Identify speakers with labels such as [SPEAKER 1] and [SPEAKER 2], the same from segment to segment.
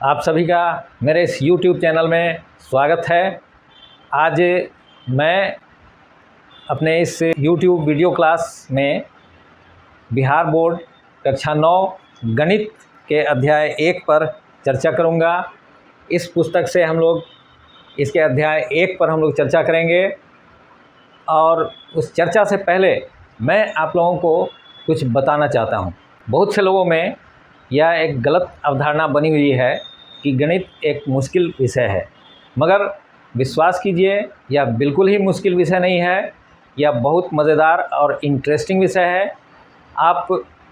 [SPEAKER 1] आप सभी का मेरे इस YouTube चैनल में स्वागत है। आज मैं अपने इस YouTube वीडियो क्लास में बिहार बोर्ड कक्षा 9 गणित के अध्याय 1 पर चर्चा करूंगा। इस पुस्तक से हम लोग इसके अध्याय 1 पर हम लोग चर्चा करेंगे और उस चर्चा से पहले मैं आप लोगों को कुछ बताना चाहता हूं। बहुत से लोगों में यह एक गलत अवधारणा बनी हुई है कि गणित एक मुश्किल विषय है, मगर विश्वास कीजिए यह बिल्कुल ही मुश्किल विषय नहीं है। यह बहुत मज़ेदार और इंटरेस्टिंग विषय है। आप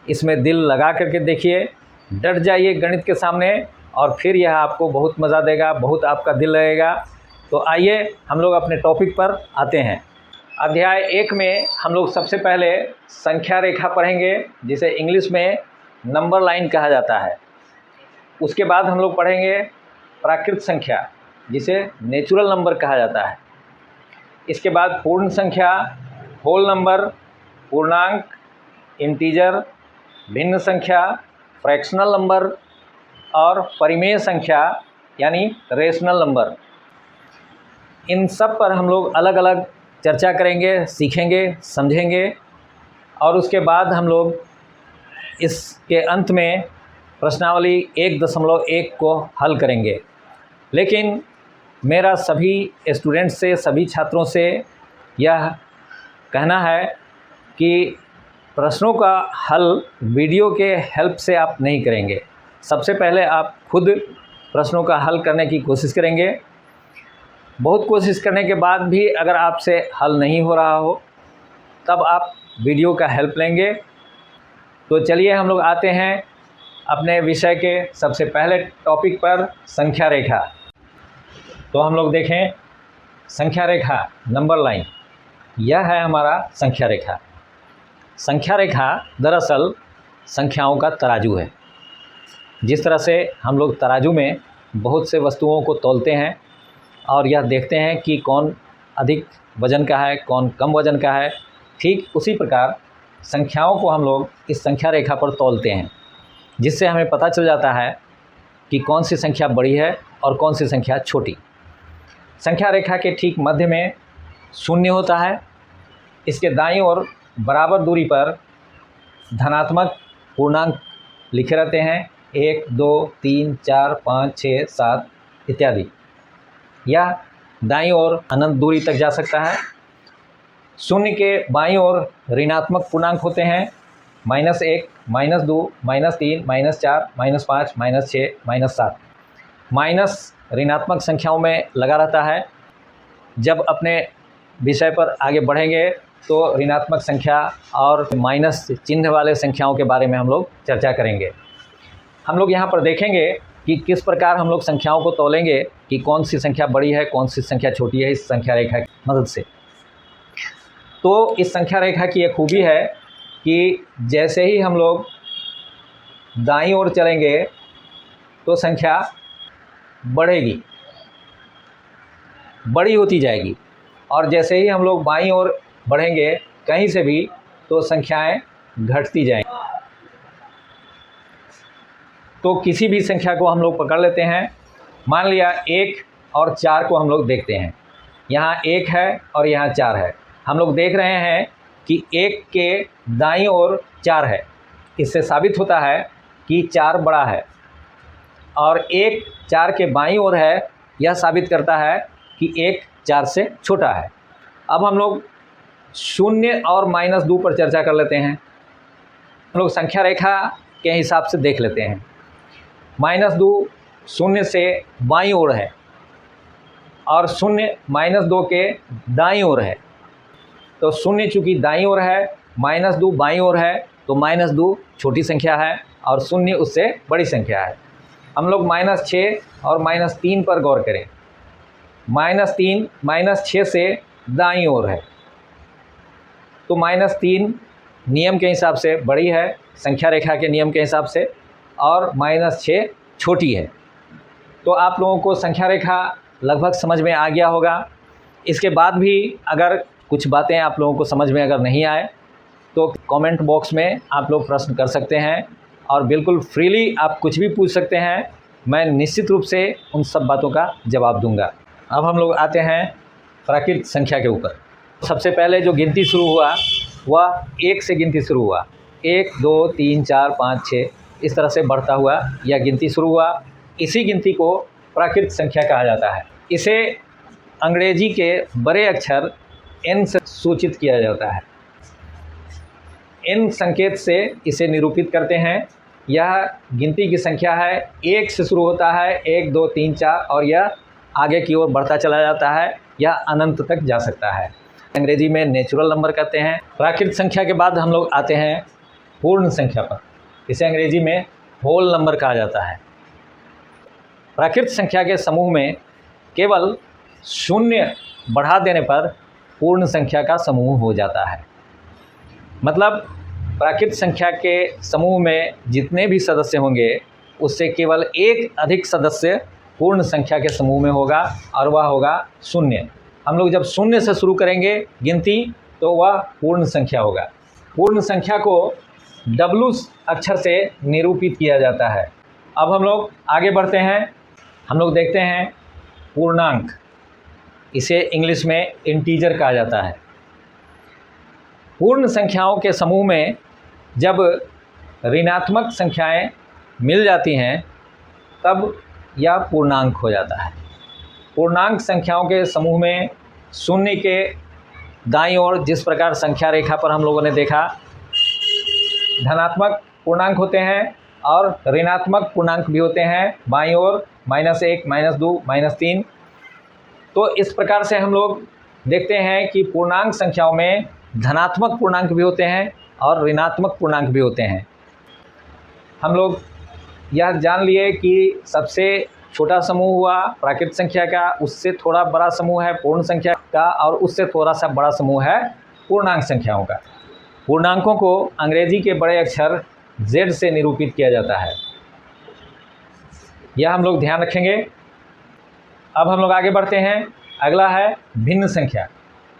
[SPEAKER 1] इसमें दिल लगा करके देखिए, डट जाइए गणित के सामने और फिर यह आपको बहुत मज़ा देगा, बहुत आपका दिल लगेगा। तो आइए हम लोग अपने टॉपिक पर आते हैं। अध्याय 1 में हम लोग सबसे पहले संख्या रेखा पढ़ेंगे, जिसे इंग्लिश में नंबर लाइन कहा जाता है। उसके बाद हम लोग पढ़ेंगे प्राकृत संख्या, जिसे नेचुरल नंबर कहा जाता है। इसके बाद पूर्ण संख्या, होल नंबर, पूर्णांक, इंटीजर, भिन्न संख्या, फ्रैक्शनल नंबर और परिमेय संख्या यानी रेशनल नंबर। इन सब पर हम लोग अलग अलग चर्चा करेंगे, सीखेंगे, समझेंगे और उसके बाद हम लोग इसके अंत में प्रश्नावली 1.1 को हल करेंगे। लेकिन मेरा सभी स्टूडेंट्स से, सभी छात्रों से यह कहना है कि प्रश्नों का हल वीडियो के हेल्प से आप नहीं करेंगे। सबसे पहले आप खुद प्रश्नों का हल करने की कोशिश करेंगे। बहुत कोशिश करने के बाद भी अगर आपसे हल नहीं हो रहा हो, तब आप वीडियो का हेल्प लेंगे। तो चलिए हम लोग आते हैं अपने विषय के सबसे पहले टॉपिक पर, संख्या रेखा। तो हम लोग देखें संख्या रेखा, नंबर लाइन। यह है हमारा संख्या रेखा। संख्या रेखा दरअसल संख्याओं का तराजू है। जिस तरह से हम लोग तराजू में बहुत से वस्तुओं को तौलते हैं और यह देखते हैं कि कौन अधिक वज़न का है, कौन कम वज़न का है, ठीक उसी प्रकार संख्याओं को हम लोग इस संख्या रेखा पर तौलते हैं, जिससे हमें पता चल जाता है कि कौन सी संख्या बड़ी है और कौन सी संख्या छोटी। संख्या रेखा के ठीक मध्य में शून्य होता है। इसके दाईं ओर बराबर दूरी पर धनात्मक पूर्णांक लिखे रहते हैं, 1, 2, 3, 4, 5, 6, 7 इत्यादि। यह दाईं ओर अनंत दूरी तक जा सकता है। शून्य के बाईं ओर ऋणात्मक पूर्णांक होते हैं, -1, -2, -3, -4, -5, -6, -7। माइनस ऋणात्मक संख्याओं में लगा रहता है। जब अपने विषय पर आगे बढ़ेंगे तो ऋणात्मक संख्या और माइनस चिन्ह वाले संख्याओं के बारे में हम लोग चर्चा करेंगे। हम लोग यहाँ पर देखेंगे कि किस प्रकार हम लोग संख्याओं को तौलेंगे कि कौन सी संख्या बड़ी है, कौन सी संख्या छोटी है, इस संख्या रेखा की मदद से। तो इस संख्या रेखा की एक खूबी है कि जैसे ही हम लोग दाईं ओर चलेंगे तो संख्या बढ़ेगी, बड़ी होती जाएगी, और जैसे ही हम लोग बाईं ओर बढ़ेंगे कहीं से भी तो संख्याएं घटती जाएंगी। तो किसी भी संख्या को हम लोग पकड़ लेते हैं। मान लिया 1 और 4 को हम लोग देखते हैं। यहाँ 1 है और यहाँ 4 है। हम लोग देख रहे हैं कि 1 के दाईं ओर 4 है। इससे साबित होता है कि 4 बड़ा है, और 1 4 के बाईं ओर है, यह साबित करता है कि 1 4 से छोटा है। अब हम लोग 0 और -2 पर चर्चा कर लेते हैं। हम लोग संख्या रेखा के हिसाब से देख लेते हैं। -2 0 से बाईं ओर है और 0 -2 के दाईं ओर है। तो 0 चूँकि दाईं ओर है, -2 बाईं ओर है, तो -2 छोटी संख्या है और 0 उससे बड़ी संख्या है। हम लोग -6 और -3 पर गौर करें। -3 -6 से दाईं ओर है, तो -3 नियम के हिसाब से बड़ी है, संख्या रेखा के नियम के हिसाब से, और -6 छोटी है। तो आप लोगों को संख्या रेखा लगभग समझ में आ गया होगा। इसके बाद भी अगर कुछ बातें आप लोगों को समझ में अगर नहीं आए तो कमेंट बॉक्स में आप लोग प्रश्न कर सकते हैं और बिल्कुल फ्रीली आप कुछ भी पूछ सकते हैं। मैं निश्चित रूप से उन सब बातों का जवाब दूंगा। अब हम लोग आते हैं प्राकृत संख्या के ऊपर। सबसे पहले जो गिनती शुरू हुआ वह 1 से गिनती शुरू हुआ। 1 2 3 4 5 6 इस तरह से बढ़ता हुआ यह गिनती शुरू हुआ। इसी गिनती को प्राकृत संख्या कहा जाता है। इसे अंग्रेजी के बड़े अक्षर n से सूचित किया जाता है। n संकेत से इसे निरूपित करते हैं। यह गिनती की संख्या है, 1 से शुरू होता है, 1 2 3 4 और यह आगे की ओर बढ़ता चला जाता है, यह अनंत तक जा सकता है। अंग्रेजी में नेचुरल नंबर कहते हैं। प्राकृत संख्या के बाद हम लोग आते हैं पूर्ण संख्या पर। इसे अंग्रेजी में होल नंबर कहा जाता है। प्राकृत संख्या के समूह में केवल 0 बढ़ा देने पर पूर्ण संख्या का समूह हो जाता है। मतलब प्राकृत संख्या के समूह में जितने भी सदस्य होंगे उससे केवल एक अधिक सदस्य पूर्ण संख्या के समूह में होगा और वह होगा 0। हम लोग जब 0 से शुरू करेंगे गिनती तो वह पूर्ण संख्या होगा। पूर्ण संख्या को W अक्षर से निरूपित किया जाता है। अब हम लोग आगे बढ़ते हैं। हम लोग देखते हैं पूर्णांक। इसे इंग्लिश में इंटीजर कहा जाता है। पूर्ण संख्याओं के समूह में जब ऋणात्मक संख्याएं मिल जाती हैं तब यह पूर्णांक हो जाता है। पूर्णांक संख्याओं के समूह में 0 के दाईं ओर जिस प्रकार संख्या रेखा पर हम लोगों ने देखा धनात्मक पूर्णांक होते हैं और ऋणात्मक पूर्णांक भी होते हैं, बाईं ओर -1 -2 -3। तो इस प्रकार से हम लोग देखते हैं कि पूर्णांक संख्याओं में धनात्मक पूर्णांक भी होते हैं और ऋणात्मक पूर्णांक भी होते हैं। हम लोग यह जान लिए कि सबसे छोटा समूह हुआ प्राकृत संख्या का, उससे थोड़ा बड़ा समूह है पूर्ण संख्या का और उससे थोड़ा सा बड़ा समूह है पूर्णांक संख्याओं का। पूर्णांकों को अंग्रेजी के बड़े अक्षर Z से निरूपित किया जाता है। यह हम लोग ध्यान रखेंगे। अब हम लोग आगे बढ़ते हैं। अगला है भिन्न संख्या।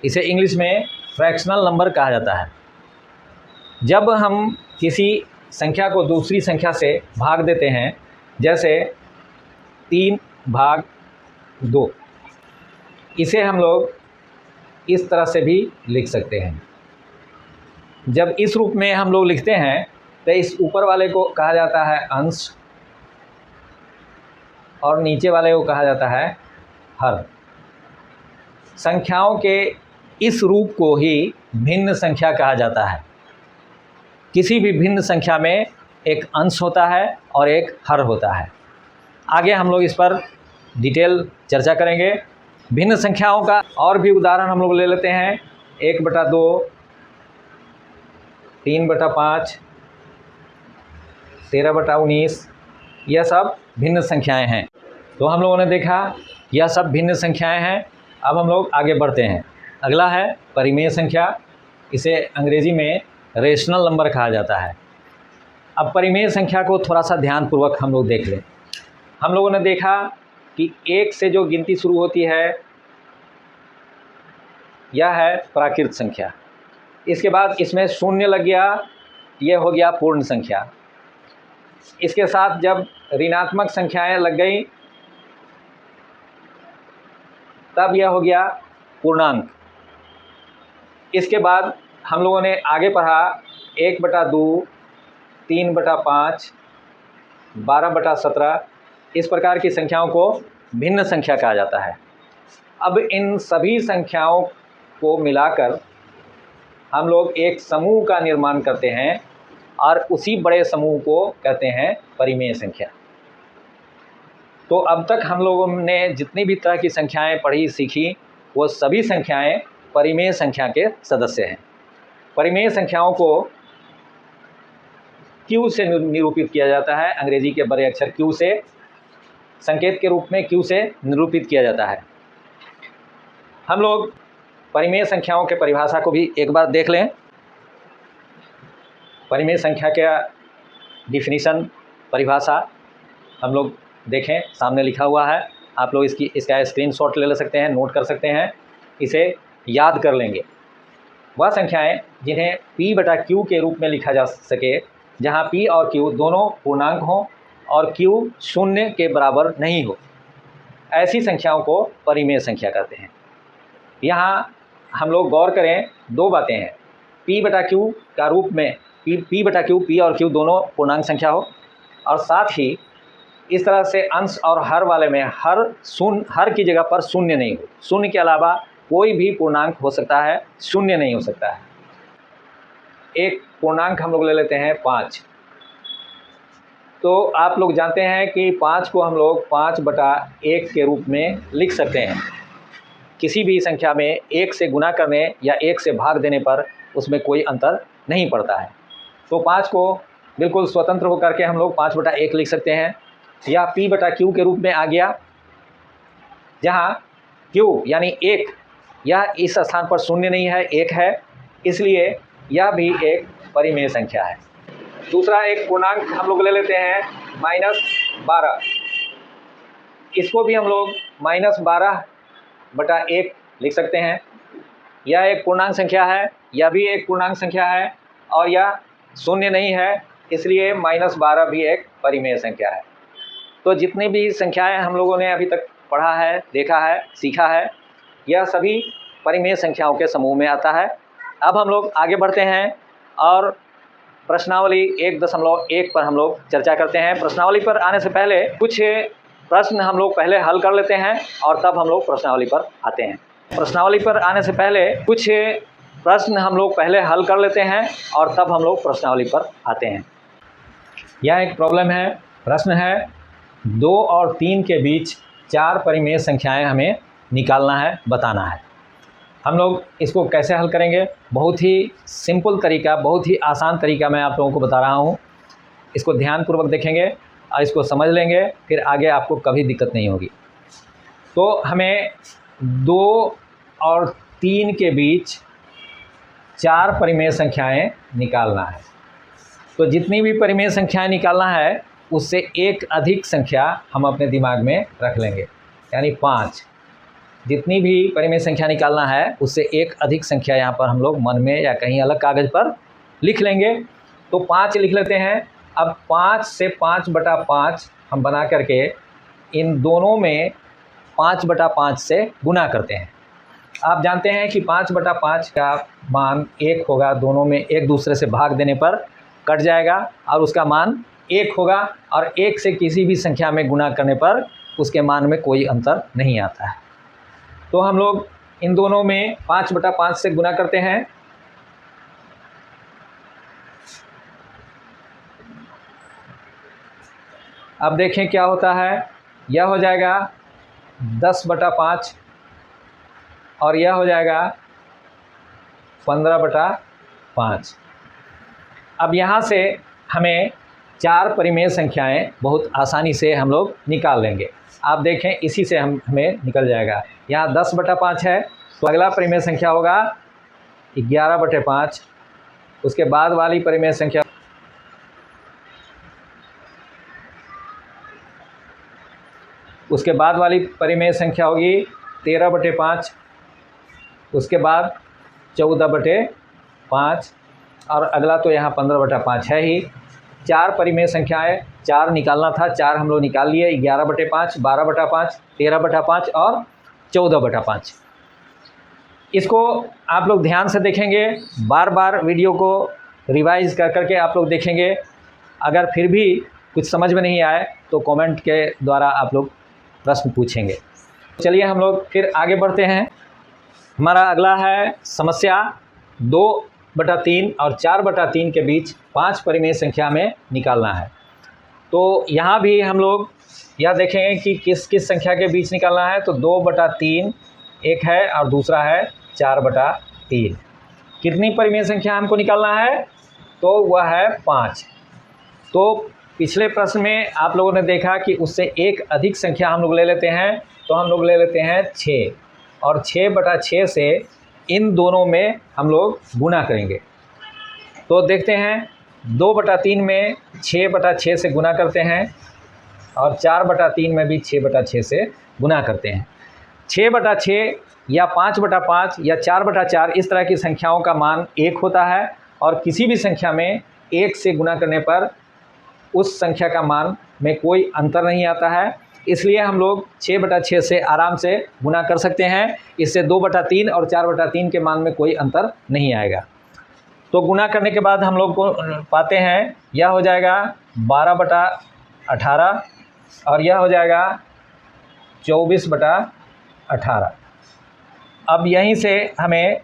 [SPEAKER 1] इसे इंग्लिश में फ्रैक्शनल नंबर कहा जाता है। जब हम किसी संख्या को दूसरी संख्या से भाग देते हैं, जैसे 3/2, इसे हम लोग इस तरह से भी लिख सकते हैं। जब इस रूप में हम लोग लिखते हैं तो इस ऊपर वाले को कहा जाता है अंश और नीचे वाले को कहा जाता है हर। संख्याओं के इस रूप को ही भिन्न संख्या कहा जाता है। किसी भी भिन्न संख्या में एक अंश होता है और एक हर होता है। आगे हम लोग इस पर डिटेल चर्चा करेंगे। भिन्न संख्याओं का और भी उदाहरण हम लोग ले लेते हैं। 1/2, 3/5, 13/19, यह सब भिन्न संख्याएं हैं। तो हम लोगों ने देखा यह सब भिन्न संख्याएं हैं। अब हम लोग आगे बढ़ते हैं। अगला है परिमेय संख्या। इसे अंग्रेजी में रेशनल नंबर कहा जाता है। अब परिमेय संख्या को थोड़ा सा ध्यानपूर्वक हम लोग देख लें। हम लोगों ने देखा कि 1 से जो गिनती शुरू होती है यह है प्राकृत संख्या। इसके बाद इसमें 0 लग गया, यह हो गया पूर्ण संख्या। इसके साथ जब ऋणात्मक संख्याएं लग गई तब यह हो गया पूर्णांक। इसके बाद हम लोगों ने आगे पढ़ा 1/2, 3/5, 12/17, इस प्रकार की संख्याओं को भिन्न संख्या कहा जाता है। अब इन सभी संख्याओं को मिलाकर हम लोग एक समूह का निर्माण करते हैं और उसी बड़े समूह को कहते हैं परिमेय संख्या। तो अब तक हम लोगों ने जितनी भी तरह की संख्याएं पढ़ी सीखी वो सभी संख्याएं परिमेय संख्या के सदस्य हैं। परिमेय संख्याओं को Q से निरूपित किया जाता है। अंग्रेजी के बड़े अक्षर Q से संकेत के रूप में Q से निरूपित किया जाता है। हम लोग परिमेय संख्याओं के परिभाषा को भी एक बार देख लें। परिमेय संख्या का डिफिनीशन, परिभाषा हम लोग देखें, सामने लिखा हुआ है। आप लोग इसका स्क्रीनशॉट ले सकते हैं, नोट कर सकते हैं, इसे याद कर लेंगे। वह संख्याएं जिन्हें P/Q के रूप में लिखा जा सके, जहां P और Q दोनों पूर्णांक हों और q शून्य के बराबर नहीं हो, ऐसी संख्याओं को परिमेय संख्या कहते हैं। यहाँ हम लोग गौर करें, दो बातें हैं। p बटा q का रूप में p बटा q, p और q दोनों पूर्णांक संख्या हो, और साथ ही इस तरह से अंश और हर वाले में हर की जगह पर शून्य नहीं हो। शून्य के अलावा कोई भी पूर्णांक हो सकता है, शून्य नहीं हो सकता है। एक पूर्णांक हम लोग ले लेते हैं 5। तो आप लोग जानते हैं कि 5 को हम लोग 5/1 के रूप में लिख सकते हैं। किसी भी संख्या में 1 से गुना करने या 1 से भाग देने पर उसमें कोई अंतर नहीं पड़ता है। तो 5 को बिल्कुल स्वतंत्र होकर के हम लोग 5/1 लिख सकते हैं। यह p बटा q के रूप में आ गया, जहाँ q यानी 1 यह इस स्थान पर शून्य नहीं है, 1 है, इसलिए यह भी एक परिमेय संख्या है। दूसरा एक पूर्णांक हम लोग ले लेते हैं -12। इसको भी हम लोग -12/1 लिख सकते हैं। यह एक पूर्णांक संख्या है, यह भी एक पूर्णांक संख्या है, और यह शून्य नहीं है, इसलिए -12 भी एक परिमेय संख्या है। तो जितनी भी संख्याएं हम लोगों ने अभी तक पढ़ा है, देखा है, सीखा है, यह सभी परिमेय संख्याओं के समूह में आता है। अब हम लोग आगे बढ़ते हैं और प्रश्नावली 1.1 पर हम लोग चर्चा करते हैं। प्रश्नावली पर आने से पहले कुछ प्रश्न हम लोग पहले हल कर लेते हैं और तब हम लोग प्रश्नावली पर आते हैं। प्रश्नावली पर आने से पहले कुछ प्रश्न हम लोग पहले हल कर लेते हैं और तब हम लोग प्रश्नावली पर आते हैं। यह एक प्रॉब्लम है, प्रश्न है 2 और 3 के बीच 4 परिमेय संख्याएं हमें निकालना है, बताना है। हम लोग इसको कैसे हल करेंगे? बहुत ही सिंपल तरीका, बहुत ही आसान तरीका मैं आप लोगों को बता रहा हूँ। इसको ध्यानपूर्वक देखेंगे और इसको समझ लेंगे, फिर आगे आपको कभी दिक्कत नहीं होगी। तो हमें 2 और 3 के बीच 4 परिमेय संख्याएं निकालना है। तो जितनी भी परिमेय संख्याएं निकालना है उससे एक अधिक संख्या हम अपने दिमाग में रख लेंगे, यानी 5। जितनी भी परिमेय संख्या निकालना है उससे एक अधिक संख्या यहाँ पर हम लोग मन में या कहीं अलग कागज़ पर लिख लेंगे। तो 5 लिख लेते हैं। अब 5 से 5/5 हम बना करके इन दोनों में 5/5 से गुना करते हैं। आप जानते हैं कि 5/5 का मान 1 होगा, दोनों में एक दूसरे से भाग देने पर कट जाएगा और उसका मान 1 होगा, और 1 से किसी भी संख्या में गुना करने पर उसके मान में कोई अंतर नहीं आता है। तो हम लोग इन दोनों में 5/5 से गुना करते हैं। अब देखें क्या होता है। यह हो जाएगा 10/5 और यह हो जाएगा 15/5। अब यहाँ से हमें 4 परिमेय संख्याएं बहुत आसानी से हम लोग निकाल लेंगे। आप देखें इसी से हमें निकल जाएगा। यहाँ 10/5 है, तो अगला परिमेय संख्या होगा 11/5। उसके बाद वाली परिमेय संख्या होगी 13/5। उसके बाद 14/5, और अगला तो यहाँ 15/5 है ही। 4 परिमेय संख्याएं, 4 निकालना था, 4 हम लोग निकाल लिए। 11/5, 12/5, 13/5 और 14/5। इसको आप लोग ध्यान से देखेंगे, बार बार वीडियो को रिवाइज कर करके आप लोग देखेंगे। अगर फिर भी कुछ समझ में नहीं आए तो कमेंट के द्वारा आप लोग प्रश्न पूछेंगे। चलिए हम लोग फिर आगे बढ़ते हैं। हमारा अगला है समस्या 2/3 और 4/3 के बीच 5 परिमेय संख्या में निकालना है। तो यहाँ भी हम लोग यह देखेंगे कि किस किस संख्या के बीच निकालना है। तो 2/3 एक है और दूसरा है 4/3। कितनी परिमेय संख्या हमको निकालना है? तो वह है 5। तो पिछले प्रश्न में आप लोगों ने देखा कि उससे एक अधिक संख्या हम लोग ले लेते हैं। तो हम लोग ले लेते हैं 6, और 6/6 से इन दोनों में हम लोग गुना करेंगे। तो देखते हैं 2/3 में 6/6 से गुना करते हैं, और 4/3 में भी 6/6 से गुना करते हैं। 6/6 या 5/5 या 4/4 इस तरह की संख्याओं का मान 1 होता है, और किसी भी संख्या में 1 से गुना करने पर उस संख्या का मान में कोई अंतर नहीं आता है, इसलिए हम लोग 6/6 से आराम से गुना कर सकते हैं। इससे 2/3 और 4/3 के मान में कोई अंतर नहीं आएगा। तो गुना करने के बाद हम लोग को पाते हैं यह हो जाएगा 12/18 और यह हो जाएगा 24/18। अब यहीं से हमें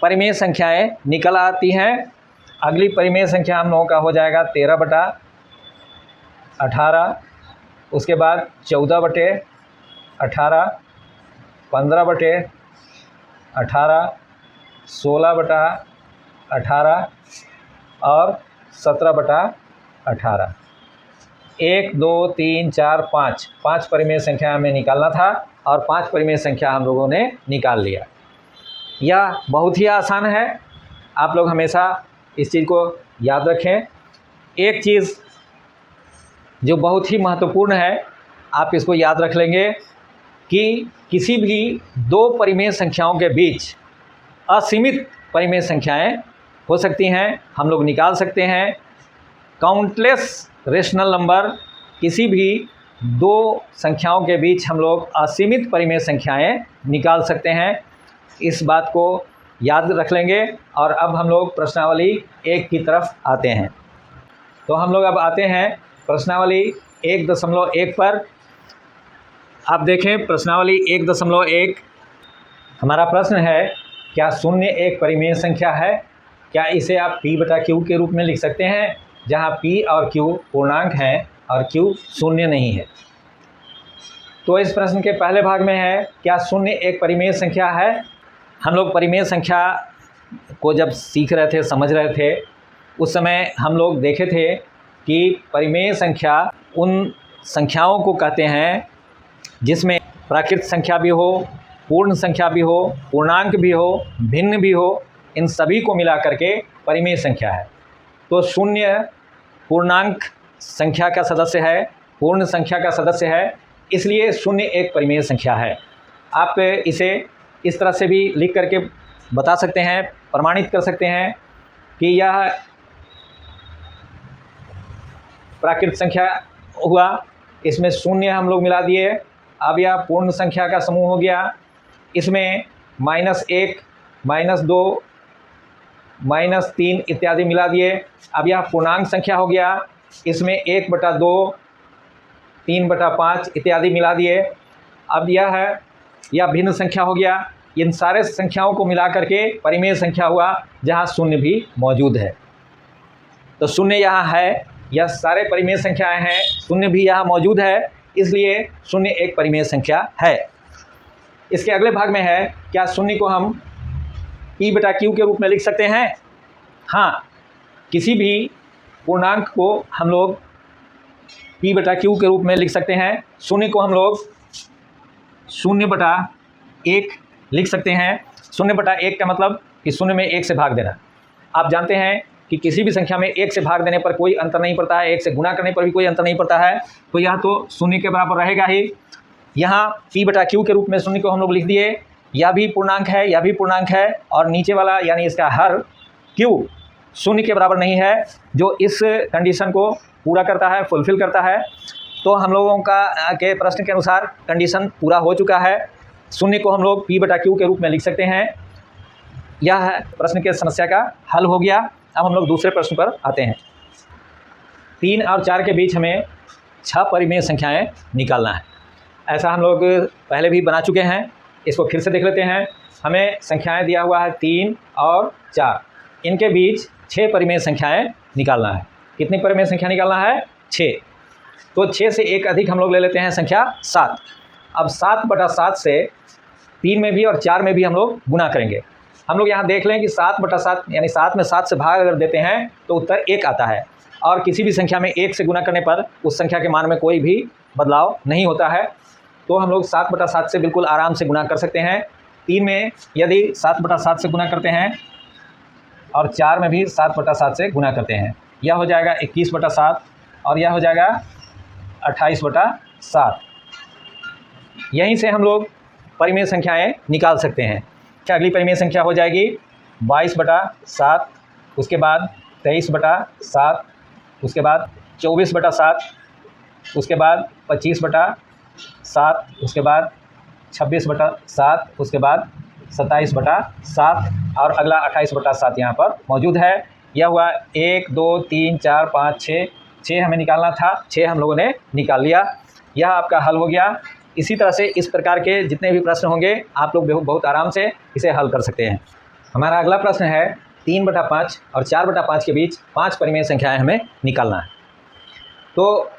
[SPEAKER 1] परिमेय संख्याएं निकल आती हैं। अगली परिमेय संख्या हम लोगों का हो जाएगा 13/18, उसके बाद 14/18, 15/18, 16/18 और 17/18। 1 2 3 4 5 परिमेय संख्या हमें निकालना था और 5 परिमेय संख्या हम लोगों ने निकाल लिया। यह बहुत ही आसान है, आप लोग हमेशा इस चीज़ को याद रखें। एक चीज़ जो बहुत ही महत्वपूर्ण है, आप इसको याद रख लेंगे कि किसी भी दो परिमेय संख्याओं के बीच असीमित परिमेय संख्याएं हो सकती हैं, हम लोग निकाल सकते हैं। काउंटलेस रेशनल नंबर, किसी भी दो संख्याओं के बीच हम लोग असीमित परिमेय संख्याएं निकाल सकते हैं। इस बात को याद रख लेंगे। और अब हम लोग प्रश्नावली 1 की तरफ आते हैं। तो हम लोग अब आते हैं प्रश्नावली 1.1 पर। आप देखें प्रश्नावली 1.1, हमारा प्रश्न है, क्या शून्य एक परिमेय संख्या है? क्या इसे आप p/q के रूप में लिख सकते हैं, जहां p और q पूर्णांक हैं और q शून्य नहीं है? तो इस प्रश्न के पहले भाग में है, क्या शून्य एक परिमेय संख्या है? हम लोग परिमेय संख्या को जब सीख रहे थे, समझ रहे थे, उस समय हम लोग देखे थे कि परिमेय संख्या उन संख्याओं को कहते हैं जिसमें प्राकृत संख्या भी हो, पूर्ण संख्या भी हो, पूर्णांक भी हो, भिन्न भी हो, इन सभी को मिला करके परिमेय संख्या है। तो शून्य पूर्णांक संख्या का सदस्य है, पूर्ण संख्या का सदस्य है, इसलिए शून्य एक परिमेय संख्या है। आप इसे इस तरह से भी लिख करके बता सकते हैं, प्रमाणित कर सकते हैं कि यह प्राकृत संख्या हुआ, इसमें शून्य हम लोग मिला दिए। अब यह पूर्ण संख्या का समूह हो गया, इसमें -1, -2, -3 इत्यादि मिला दिए। अब यह पूर्णांक संख्या हो गया, इसमें 1/2, 3/5 इत्यादि मिला दिए। अब यह भिन्न संख्या हो गया। इन सारे संख्याओं को मिला करके परिमेय संख्या हुआ, जहाँ शून्य भी मौजूद है। तो शून्य यहाँ है, यह सारे परिमेय संख्याएं हैं, शून्य भी यहाँ मौजूद है, इसलिए शून्य एक परिमेय संख्या है। इसके अगले भाग में है, क्या शून्य को हम p/q के रूप में लिख सकते हैं? हाँ, किसी भी पूर्णांक को हम लोग p/q के रूप में लिख सकते हैं। शून्य को हम लोग 0/1 लिख सकते हैं। 0/1 का मतलब कि शून्य में 1 से भाग देना। आप जानते हैं कि किसी भी संख्या में 1 से भाग देने पर कोई अंतर नहीं पड़ता है, 1 से गुना करने पर भी कोई अंतर नहीं पड़ता है, तो यह तो शून्य के बराबर रहेगा ही। यहाँ p/q के रूप में शून्य को हम लोग लिख दिए, यह भी पूर्णांक है, यह भी पूर्णांक है, और नीचे वाला यानी इसका हर q शून्य के बराबर नहीं है, जो इस कंडीशन को पूरा करता है, फुलफिल करता है। तो हम लोगों के प्रश्न के अनुसार कंडीशन पूरा हो चुका है। शून्य को हम लोग p/q के रूप में लिख सकते हैं। यह प्रश्न के समस्या का हल हो गया। अब हम लोग दूसरे प्रश्न पर आते हैं। 3 और 4 के बीच हमें 6 परिमेय संख्याएं निकालना है। ऐसा हम लोग पहले भी बना चुके हैं, इसको फिर से देख लेते हैं। हमें संख्याएं दिया हुआ है 3 और 4, इनके बीच 6 परिमेय संख्याएं निकालना है। कितनी परिमेय संख्या निकालना है? 6। तो 6 से एक अधिक हम लोग ले लेते हैं संख्या 7। अब 7/7 से 3 में भी और 4 में भी हम लोग गुना करेंगे। हम लोग यहाँ देख लें कि 7/7 यानी 7 में 7 से भाग अगर देते हैं तो उत्तर 1 आता है, और किसी भी संख्या में 1 से गुना करने पर उस संख्या के मान में कोई भी बदलाव नहीं होता है। तो हम लोग 7/7 से बिल्कुल आराम से गुना कर सकते हैं। 3 में यदि 7/7 से गुना करते हैं और 4 में भी 7/7 से गुना करते हैं, यह हो जाएगा 21/7 और यह हो जाएगा 28/7। यहीं से हम लोग परिमेय संख्याएं निकाल सकते हैं। अगली परिमेय संख्या हो जाएगी 22/7, उसके बाद 23/7, उसके बाद 24/7, उसके बाद 25/7, उसके बाद 26/7, उसके बाद 27/7 और अगला 28/7 यहाँ पर मौजूद है। यह हुआ 1 2 3 4 5 6 हमें निकालना था, 6 हम लोगों ने निकाल लिया। यह आपका हल हो गया। इसी तरह से इस प्रकार के जितने भी प्रश्न होंगे आप लोग बहुत आराम से इसे हल कर सकते हैं। हमारा अगला प्रश्न है 3/5 और 4/5 के बीच 5 परिमेय संख्याएं हमें निकालना है। तो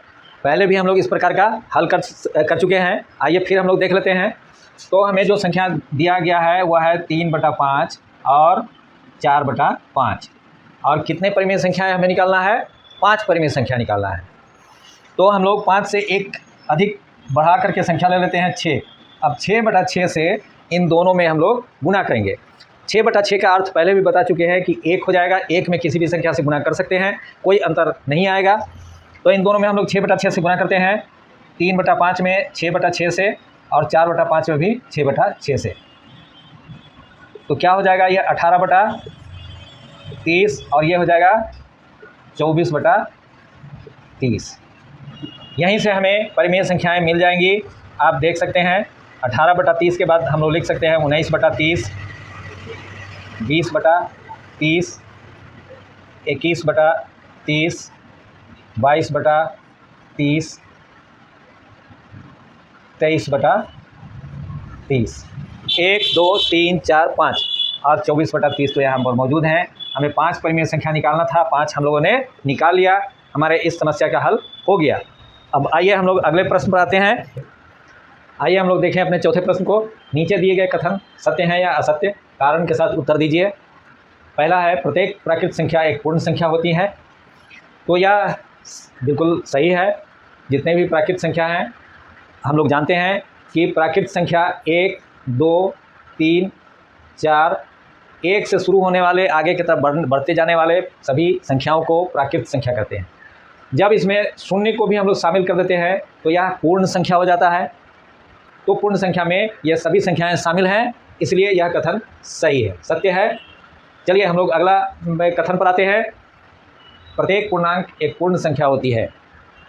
[SPEAKER 1] पहले भी हम लोग इस प्रकार का हल कर चुके हैं। आइए फिर हम लोग देख लेते हैं। तो हमें जो संख्या दिया गया है वह है 3/5 और 4/5 और कितने परिमेय संख्याएं हमें निकालना है? 5 परिमेय संख्या निकालना है। तो हम लोग 5 से एक अधिक बढ़ा करके संख्या ले लेते हैं 6। अब 6/6 से इन दोनों में हम लोग गुना करेंगे। 6/6 का अर्थ पहले भी बता चुके हैं कि 1 हो जाएगा। 1 में किसी भी संख्या से गुना कर सकते हैं, कोई अंतर नहीं आएगा। तो इन दोनों में हम लोग 6/6 से गुना करते हैं। 3/5 में 6/6 से और 4/5 में भी 6/6 से। तो क्या हो जाएगा? ये 18/30 और ये हो जाएगा 24/30। यहीं से हमें परिमेय संख्याएं मिल जाएंगी। आप देख सकते हैं 18/30 के बाद हम लोग लिख सकते हैं 19/30, 20/30, 21/30, 22/30, 23/30, 1 2 3 4 5 और 24/30 तो यहाँ पर मौजूद हैं। हमें 5 परिमेय संख्या निकालना था, 5 हम लोगों ने निकाल लिया। हमारे इस समस्या का हल हो गया। अब आइए हम लोग अगले प्रश्न पर आते हैं। आइए हम लोग देखें अपने चौथे प्रश्न को। नीचे दिए गए कथन सत्य हैं या असत्य? कारण के साथ उत्तर दीजिए। पहला है प्रत्येक प्राकृत संख्या एक पूर्ण संख्या होती है। तो यह बिल्कुल सही है। जितने भी प्राकृत संख्या हैं हम लोग जानते हैं कि प्राकृत संख्या 1 2 3 4, 1 से शुरू होने वाले आगे की तरफ बढ़ते जाने वाले सभी संख्याओं को प्राकृत संख्या कहते हैं। जब इसमें शून्य को भी हम लोग शामिल कर देते हैं तो यह पूर्ण संख्या हो जाता है। तो पूर्ण संख्या में यह सभी संख्याएं शामिल हैं, इसलिए यह कथन सही है, सत्य है। चलिए हम लोग अगला कथन पर आते हैं। प्रत्येक पूर्णांक एक पूर्ण संख्या होती है।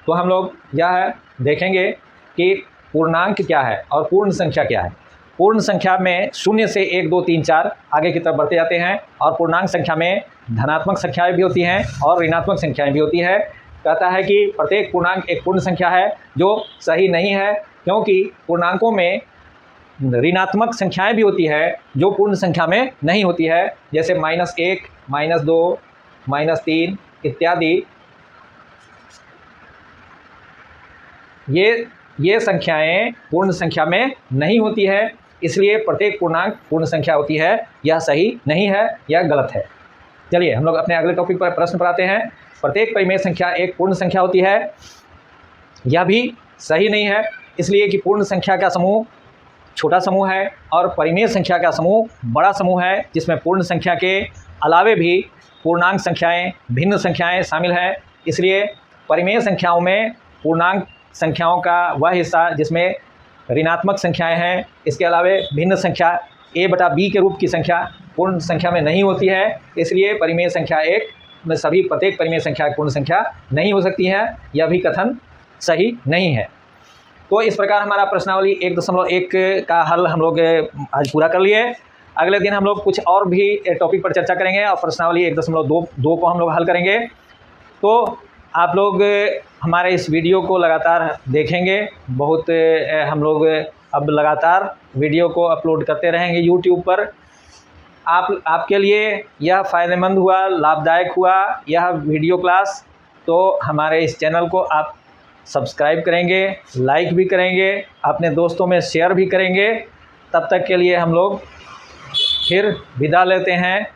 [SPEAKER 1] तो हम लोग यह देखेंगे कि पूर्णांक क्या है और पूर्ण संख्या क्या है। पूर्ण संख्या में 0 से 1 2 3 4 आगे की तरफ बढ़ते जाते हैं और पूर्णांक संख्या में धनात्मक संख्याएं भी होती हैं और ऋणात्मक संख्याएं भी होती है। कहता है कि प्रत्येक पूर्णांक एक पूर्ण संख्या है, जो सही नहीं है, क्योंकि पूर्णांकों में ऋणात्मक संख्याएं भी होती है जो पूर्ण संख्या में नहीं होती है, जैसे -1, -2, -3 इत्यादि। ये संख्याएं पूर्ण संख्या में नहीं होती है, इसलिए प्रत्येक पूर्णांक पूर्ण संख्या होती है। यह सही नहीं है, यह गलत है। चलिए हम लोग अपने अगले टॉपिक पर प्रश्न पर आते हैं। प्रत्येक परिमेय संख्या एक पूर्ण संख्या होती है। यह भी सही नहीं है, इसलिए कि पूर्ण संख्या का समूह छोटा समूह है और परिमेय संख्या का समूह बड़ा समूह है, जिसमें पूर्ण संख्या के अलावे भी पूर्णांक संख्याएं, भिन्न संख्याएं शामिल हैं। इसलिए परिमेय संख्याओं में पूर्णांक संख्याओं का वह हिस्सा जिसमें ऋणात्मक संख्याएं हैं, इसके अलावे भिन्न संख्या a/b के रूप की संख्या पूर्ण संख्या में नहीं होती है। इसलिए परिमेय संख्या एक में सभी प्रत्येक परिमेय संख्या पूर्ण संख्या नहीं हो सकती है। यह भी कथन सही नहीं है। तो इस प्रकार हमारा प्रश्नावली 1.1 का हल हम लोग आज पूरा कर लिए। अगले दिन हम लोग कुछ और भी टॉपिक पर चर्चा करेंगे और प्रश्नावली 1.2 को हम लोग हल करेंगे। तो आप लोग हमारे इस वीडियो को लगातार देखेंगे। बहुत हम लोग अब लगातार वीडियो को अपलोड करते रहेंगे यूट्यूब पर। आपके लिए यह फ़ायदेमंद हुआ, लाभदायक हुआ यह वीडियो क्लास, तो हमारे इस चैनल को आप सब्सक्राइब करेंगे, लाइक भी करेंगे, अपने दोस्तों में शेयर भी करेंगे। तब तक के लिए हम लोग फिर विदा लेते हैं।